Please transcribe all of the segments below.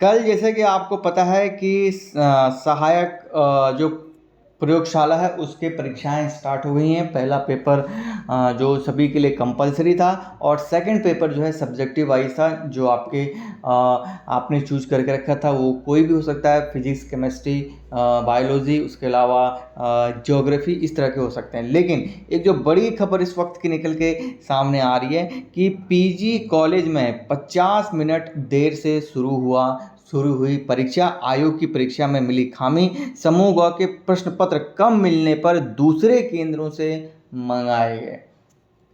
कल जैसे कि आपको पता है कि सहायक जो प्रयोगशाला है उसके परीक्षाएं स्टार्ट हो गई हैं। पहला पेपर जो सभी के लिए कंपलसरी था और सेकंड पेपर जो है सब्जेक्टिव वाइज था, जो आपने चूज करके रखा था वो कोई भी हो सकता है, फिजिक्स, केमिस्ट्री, बायोलॉजी, उसके अलावा ज्योग्राफी, इस तरह के हो सकते हैं। लेकिन एक जो बड़ी खबर इस वक्त की निकल के सामने आ रही है कि पीजी कॉलेज में 50 मिनट देर से शुरू हुई परीक्षा। आयोग की परीक्षा में मिली खामी, समूह ग के प्रश्न पत्र कम मिलने पर दूसरे केंद्रों से मंगाए गए।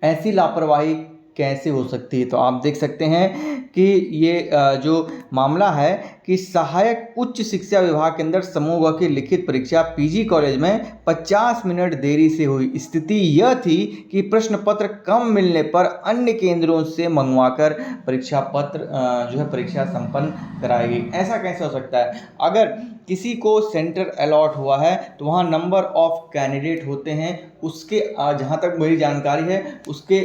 ऐसी लापरवाही कैसे हो सकती है? तो आप देख सकते हैं कि ये जो मामला है कि सहायक उच्च शिक्षा विभाग के अंदर समूह ग की लिखित परीक्षा पीजी कॉलेज में 50 मिनट देरी से हुई। स्थिति यह थी कि प्रश्न पत्र कम मिलने पर अन्य केंद्रों से मंगवाकर परीक्षा पत्र जो है परीक्षा संपन्न कराई गई। ऐसा कैसे हो सकता है? अगर किसी को सेंटर अलॉट हुआ है तो वहाँ नंबर ऑफ कैंडिडेट होते हैं, उसके जहाँ तक मेरी जानकारी है उसके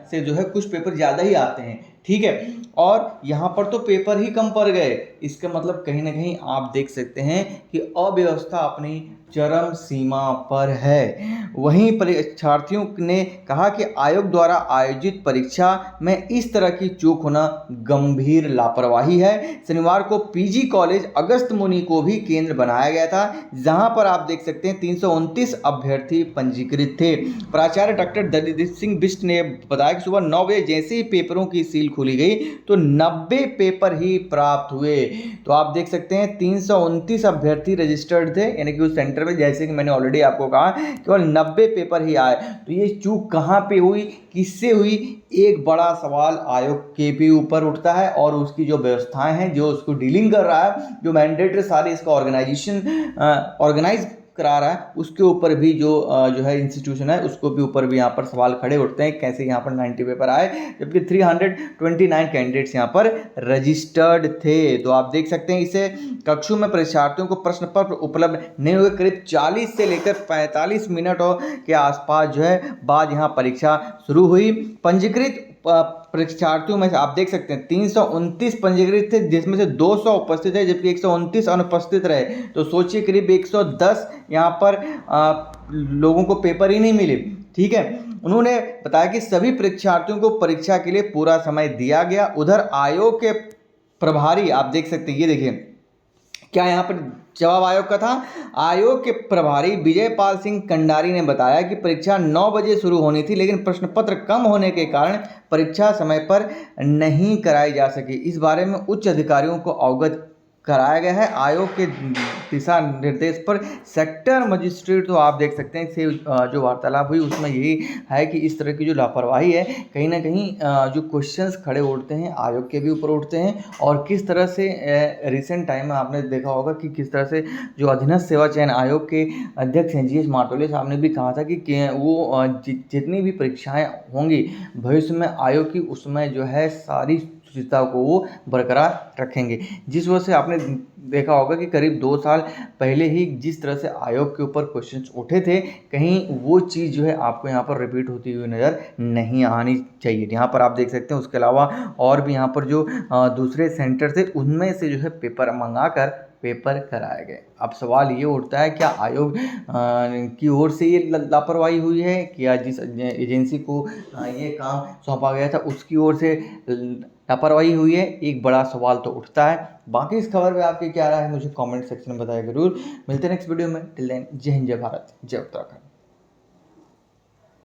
से जो है कुछ पेपर ज़्यादा ही आते हैं, ठीक है। और यहाँ पर तो पेपर ही कम पड़ गए। इसका मतलब कहीं ना कहीं आप देख सकते हैं कि अव्यवस्था अपनी चरम सीमा पर है। वहीं परीक्षार्थियों ने कहा कि आयोग द्वारा आयोजित परीक्षा में इस तरह की चूक होना गंभीर लापरवाही है। शनिवार को पीजी कॉलेज अगस्त मुनि को भी केंद्र बनाया गया था, जहां पर आप देख सकते हैं 329 अभ्यर्थी पंजीकृत थे। प्राचार्य डॉक्टर दलित सिंह बिष्ट ने बताया कि सुबह 9 बजे जैसे ही पेपरों की सील खोली गई तो 90 पेपर ही प्राप्त हुए। तो आप देख सकते हैं 329 अभ्यर्थी रजिस्टर्ड थे, यानी कि उस सेंटर में, जैसे कि मैंने ऑलरेडी आपको कहा, केवल 90 पेपर ही आए। तो ये चूक कहाँ पे हुई, किससे हुई? एक बड़ा सवाल आयोग के भी ऊपर उठता है और उसकी जो व्यवस्थाएं हैं, जो उसको डीलिंग कर रहा है, जो मैंडेटरी सारे इसका ऑर्गेनाइज करा रहा है, उसके ऊपर भी जो है इंस्टीट्यूशन है, उसको भी ऊपर भी यहाँ पर सवाल खड़े उठते हैं। कैसे यहाँ पर 90 पेपर आए जबकि 329 कैंडिडेट्स यहाँ पर रजिस्टर्ड थे? तो आप देख सकते हैं इसे कक्षों में परीक्षार्थियों को प्रश्न पत्र उपलब्ध नहीं हुए। करीब 40 से लेकर 45 मिनट के आसपास जो है बाद यहाँ परीक्षा शुरू हुई। पंजीकृत परीक्षार्थियों में से आप देख सकते हैं 329 पंजीकृत थे, जिसमें से 200 उपस्थित है जबकि 129 अनुपस्थित रहे। तो सोचिए करीब 110 यहाँ पर लोगों को पेपर ही नहीं मिले, ठीक है। उन्होंने बताया कि सभी परीक्षार्थियों को परीक्षा के लिए पूरा समय दिया गया। उधर आयोग के प्रभारी आप देख सकते हैं, ये देखिए क्या यहाँ पर जवाब आयोग का था। आयोग के प्रभारी विजय पाल सिंह कंडारी ने बताया कि परीक्षा 9 बजे शुरू होनी थी, लेकिन प्रश्न पत्र कम होने के कारण परीक्षा समय पर नहीं कराई जा सकी। इस बारे में उच्च अधिकारियों को अवगत कराया गया है। आयोग के दिशा निर्देश पर सेक्टर मजिस्ट्रेट, तो आप देख सकते हैं से जो वार्तालाप हुई उसमें यही है कि इस तरह की जो लापरवाही है, कहीं ना कहीं जो क्वेश्चंस खड़े उठते हैं आयोग के भी ऊपर उठते हैं। और किस तरह से रिसेंट टाइम में आपने देखा होगा कि किस तरह से जो अधीनस्थ सेवा चयन आयोग के अध्यक्ष हैं GS माटोले साहब ने भी कहा था कि वो जितनी भी परीक्षाएं होंगी भविष्य में आयोग की, उसमें जो है सारी शुचिता को वो बरकरार रखेंगे। जिस वजह से आपने देखा होगा कि करीब 2 साल पहले ही जिस तरह से आयोग के ऊपर क्वेश्चंस उठे थे, कहीं वो चीज़ जो है आपको यहाँ पर रिपीट होती हुई नज़र नहीं आनी चाहिए। यहाँ पर आप देख सकते हैं उसके अलावा और भी यहाँ पर जो दूसरे सेंटर थे उनमें से जो है पेपर मंगाकर पेपर कराए गए। अब सवाल ये उठता है क्या आयोग की ओर से ये लापरवाही हुई है, क्या जिस एजेंसी को ये काम सौंपा गया था उसकी ओर से लापरवाही हुई है? एक बड़ा सवाल तो उठता है। बाकी इस खबर पे आपकी क्या राय है मुझे कमेंट सेक्शन में बताइए जरूर। मिलते हैं नेक्स्ट वीडियो में। टिल देन जय हिंद, जय भारत, जय उत्तराखंड।